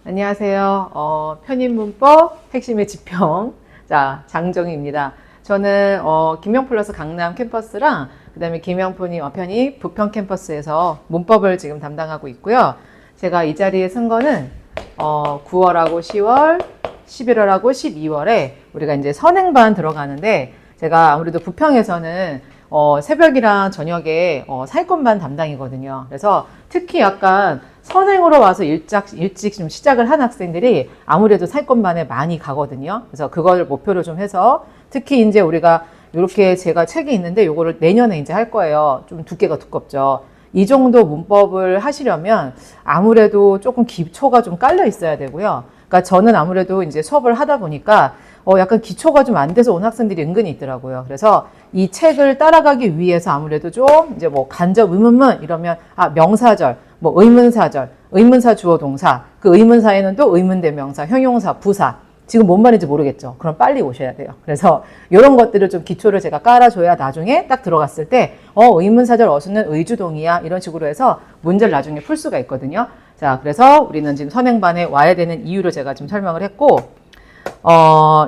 안녕하세요. 편입문법 핵심의 지평. 자, 장정희입니다. 저는 김영플러스 강남 캠퍼스랑 그다음에 김영편이 부평 캠퍼스에서 문법을 지금 담당하고 있고요. 제가 이 자리에 쓴 거는 9월하고 10월, 11월하고 12월에 우리가 이제 선행반 들어가는데, 제가 아무래도 부평에서는 새벽이랑 저녁에 사회권반 담당이거든요. 그래서 특히 약간 선행으로 와서 일찍 좀 시작을 한 학생들이 아무래도 사회권반에 많이 가거든요. 그래서 그걸 목표로 좀 해서, 특히 이제 우리가 이렇게 제가 책이 있는데 요거를 내년에 이제 할 거예요. 좀 두께가 두껍죠. 이 정도 문법을 하시려면 아무래도 조금 기초가 좀 깔려 있어야 되고요. 그러니까 저는 아무래도 이제 수업을 하다 보니까 약간 기초가 좀 안 돼서 온 학생들이 은근히 있더라고요. 그래서 이 책을 따라가기 위해서 아무래도 좀 이제 뭐 간접 의문문 이러면 명사절, 뭐 의문사절, 의문사 주어 동사, 그 의문사에는 또 의문대명사, 형용사, 부사. 지금 뭔 말인지 모르겠죠. 그럼 빨리 오셔야 돼요. 그래서 이런 것들을 좀 기초를 제가 깔아줘야 나중에 딱 들어갔을 때 의문사절 어수는 의주동이야 이런 식으로 해서 문제를 나중에 풀 수가 있거든요. 자, 그래서 우리는 지금 선행반에 와야 되는 이유를 제가 좀 설명을 했고,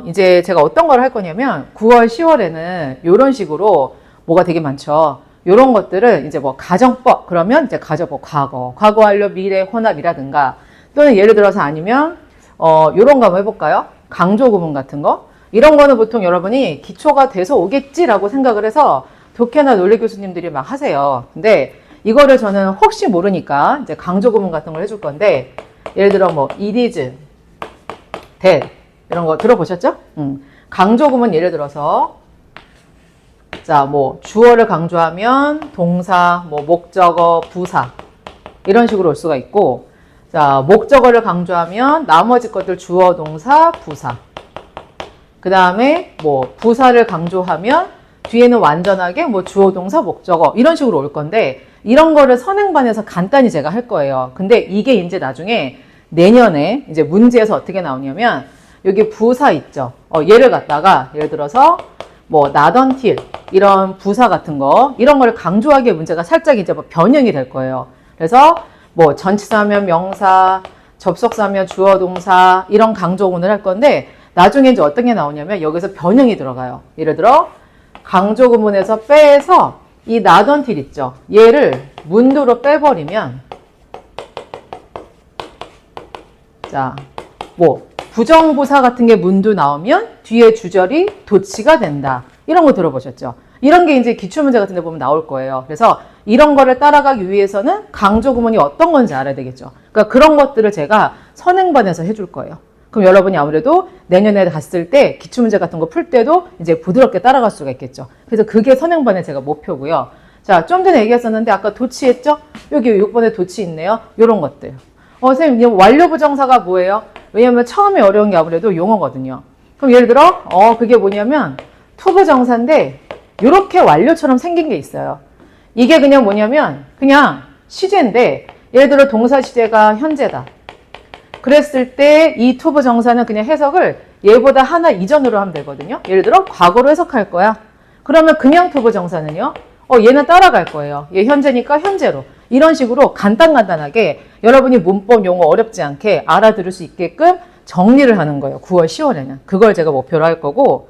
이제 제가 어떤 걸 할 거냐면 9월, 10월에는 이런 식으로 뭐가 되게 많죠. 이런 것들을 이제 뭐 가정법, 그러면 이제 가정법 과거 완료, 미래, 혼합이라든가, 또는 예를 들어서 아니면 요런 거 한번 해볼까요? 강조 구문 같은 거. 이런 거는 보통 여러분이 기초가 돼서 오겠지라고 생각을 해서 독해나 논리 교수님들이 막 하세요. 근데 이거를 저는 혹시 모르니까 이제 강조 구문 같은 걸 해줄 건데, 예를 들어 뭐 it is, that 이런 거 들어보셨죠? 강조 구문 예를 들어서 자, 뭐 주어를 강조하면 동사, 뭐 목적어, 부사 이런 식으로 올 수가 있고, 자, 목적어를 강조하면 나머지 것들 주어, 동사, 부사. 그 다음에 뭐 부사를 강조하면 뒤에는 완전하게 뭐 주어, 동사, 목적어 이런 식으로 올 건데, 이런 거를 선행반에서 간단히 제가 할 거예요. 근데 이게 이제 나중에 내년에 이제 문제에서 어떻게 나오냐면, 여기 부사 있죠. 얘를 갖다가 예를 들어서 뭐 not until 이런 부사 같은 거, 이런 걸 강조하기에 문제가 살짝 이제 뭐 변형이 될 거예요. 그래서 뭐 전치사면 명사, 접속사면 주어 동사 이런 강조구문을 할 건데, 나중에 이제 어떤 게 나오냐면 여기서 변형이 들어가요. 예를 들어 강조구문에서 빼서 이 not until 있죠. 얘를 문두로 빼버리면, 자, 뭐 부정부사 같은 게 문두 나오면 뒤에 주절이 도치가 된다. 이런 거 들어보셨죠? 이런 게 이제 기출문제 같은 데 보면 나올 거예요. 그래서 이런 거를 따라가기 위해서는 강조 구문이 어떤 건지 알아야 되겠죠. 그러니까 그런 것들을 제가 선행반에서 해줄 거예요. 그럼 여러분이 아무래도 내년에 갔을 때 기출문제 같은 거 풀 때도 이제 부드럽게 따라갈 수가 있겠죠. 그래서 그게 선행반의 제가 목표고요. 자, 좀 전에 얘기했었는데 아까 도치했죠? 여기 6번에 도치 있네요. 이런 것들. 선생님, 완료부정사가 뭐예요? 왜냐면 처음에 어려운 게 아무래도 용어거든요. 그럼 예를 들어, 그게 뭐냐면 투부정사인데 이렇게 완료처럼 생긴 게 있어요. 이게 그냥 뭐냐면 그냥 시제인데, 예를 들어 동사 시제가 현재다. 그랬을 때 이 투부정사는 그냥 해석을 얘보다 하나 이전으로 하면 되거든요. 예를 들어 과거로 해석할 거야. 그러면 그냥 투부정사는요. 얘는 따라갈 거예요. 얘 현재니까 현재로. 이런 식으로 간단하게 여러분이 문법 용어 어렵지 않게 알아들을 수 있게끔 정리를 하는 거예요. 9월, 10월에는. 그걸 제가 목표로 할 거고,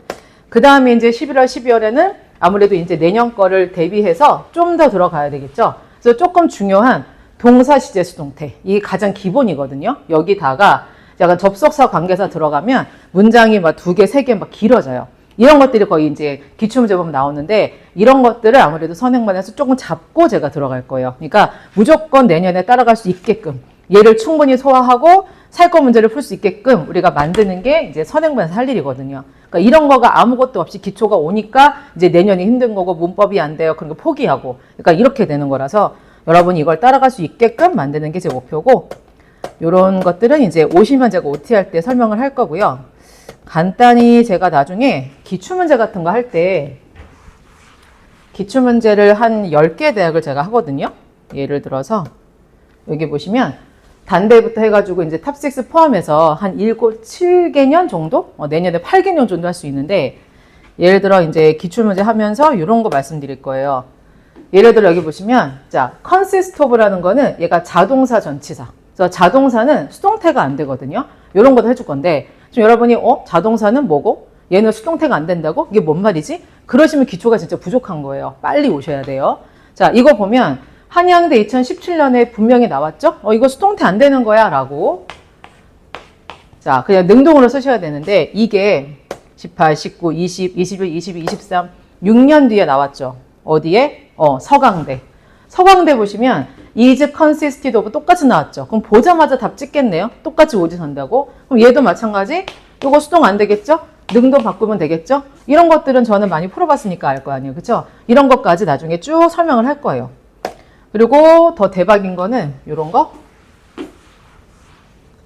그 다음에 이제 11월, 12월에는 아무래도 이제 내년 거를 대비해서 좀 더 들어가야 되겠죠. 그래서 조금 중요한 동사, 시제, 수동태. 이게 가장 기본이거든요. 여기다가 약간 접속사, 관계사 들어가면 문장이 막 2개, 3개 막 길어져요. 이런 것들이 거의 이제 기출문제 보면 나오는데, 이런 것들을 아무래도 선행반에서 조금 잡고 제가 들어갈 거예요. 그러니까 무조건 내년에 따라갈 수 있게끔, 얘를 충분히 소화하고 사회권 문제를 풀 수 있게끔 우리가 만드는 게 이제 선행반에서 할 일이거든요. 그러니까 이런 거가 아무것도 없이 기초가 오니까 이제 내년이 힘든 거고 문법이 안 돼요. 그런 거 포기하고. 그러니까 이렇게 되는 거라서 여러분이 이걸 따라갈 수 있게끔 만드는 게 제 목표고, 이런 것들은 이제 오시면 제가 OT 할 때 설명을 할 거고요. 간단히 제가 나중에 기출문제 같은 거 할 때 기출문제를 한 10개 대학을 제가 하거든요. 예를 들어서 여기 보시면 단대부터 해가지고 이제 탑6 포함해서 한 7, 7개년 정도? 내년에 8개년 정도 할 수 있는데, 예를 들어 이제 기출문제 하면서 이런 거 말씀드릴 거예요. 예를 들어 여기 보시면, 자, consist of라는 거는 얘가 자동사 전치사. 그래서 자동사는 수동태가 안 되거든요. 이런 것도 해줄 건데 지금 여러분이 자동사는 뭐고? 얘는 수동태가 안 된다고? 이게 뭔 말이지? 그러시면 기초가 진짜 부족한 거예요. 빨리 오셔야 돼요. 자, 이거 보면 한양대 2017년에 분명히 나왔죠? 이거 수동태 안 되는 거야 라고. 자, 그냥 능동으로 쓰셔야 되는데 이게 18, 19, 20, 21, 22, 23 6년 뒤에 나왔죠. 어디에? 서강대. 서강대 보시면 is consisted of 똑같이 나왔죠. 그럼 보자마자 답 찍겠네요. 똑같이 오지 선다고. 그럼 얘도 마찬가지. 이거 수동 안 되겠죠? 능동 바꾸면 되겠죠? 이런 것들은 저는 많이 풀어봤으니까 알 거 아니에요. 그쵸? 이런 것까지 나중에 쭉 설명을 할 거예요. 그리고 더 대박인 거는 이런 거.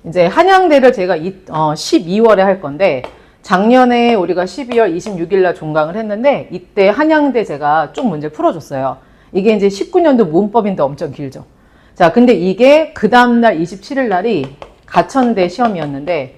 이제 한양대를 제가 12월에 할 건데 작년에 우리가 12월 26일 날 종강을 했는데 이때 한양대 제가 쭉 문제를 풀어줬어요. 이게 이제 19년도 문법인데 엄청 길죠. 자, 근데 이게 그 다음날 27일 날이 가천대 시험이었는데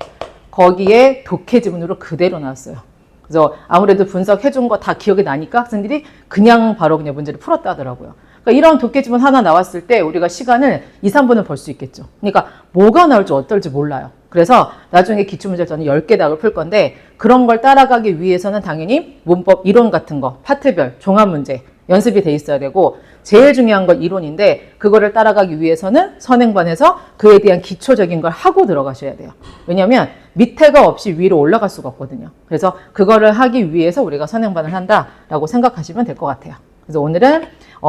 거기에 독해 지문으로 그대로 나왔어요. 그래서 아무래도 분석해준 거 다 기억이 나니까 학생들이 그냥 바로 그냥 문제를 풀었다 하더라고요. 그러니까 이런 독해 지문 하나 나왔을 때 우리가 시간을 2, 3분을 벌 수 있겠죠. 그러니까 뭐가 나올지 어떨지 몰라요. 그래서 나중에 기출문제를 저는 10개 풀 건데 그런 걸 따라가기 위해서는 당연히 문법 이론 같은 거, 파트별, 종합문제 연습이 돼 있어야 되고 제일 중요한 건 이론인데 그거를 따라가기 위해서는 선행반에서 그에 대한 기초적인 걸 하고 들어가셔야 돼요. 왜냐하면 밑에가 없이 위로 올라갈 수가 없거든요. 그래서 그거를 하기 위해서 우리가 선행반을 한다라고 생각하시면 될 것 같아요. 그래서 오늘은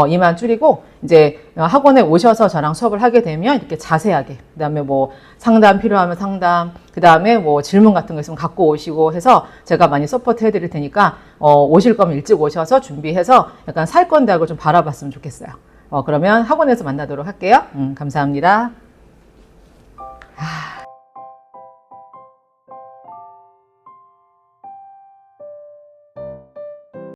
이만 줄이고 이제 학원에 오셔서 저랑 수업을 하게 되면 이렇게 자세하게 그다음에 뭐 상담 필요하면 상담 그다음에 뭐 질문 같은 거 있으면 갖고 오시고 해서 제가 많이 서포트 해드릴 테니까 오실 거면 일찍 오셔서 준비해서 약간 살건 대학을 좀 바라봤으면 좋겠어요. 그러면 학원에서 만나도록 할게요. 감사합니다.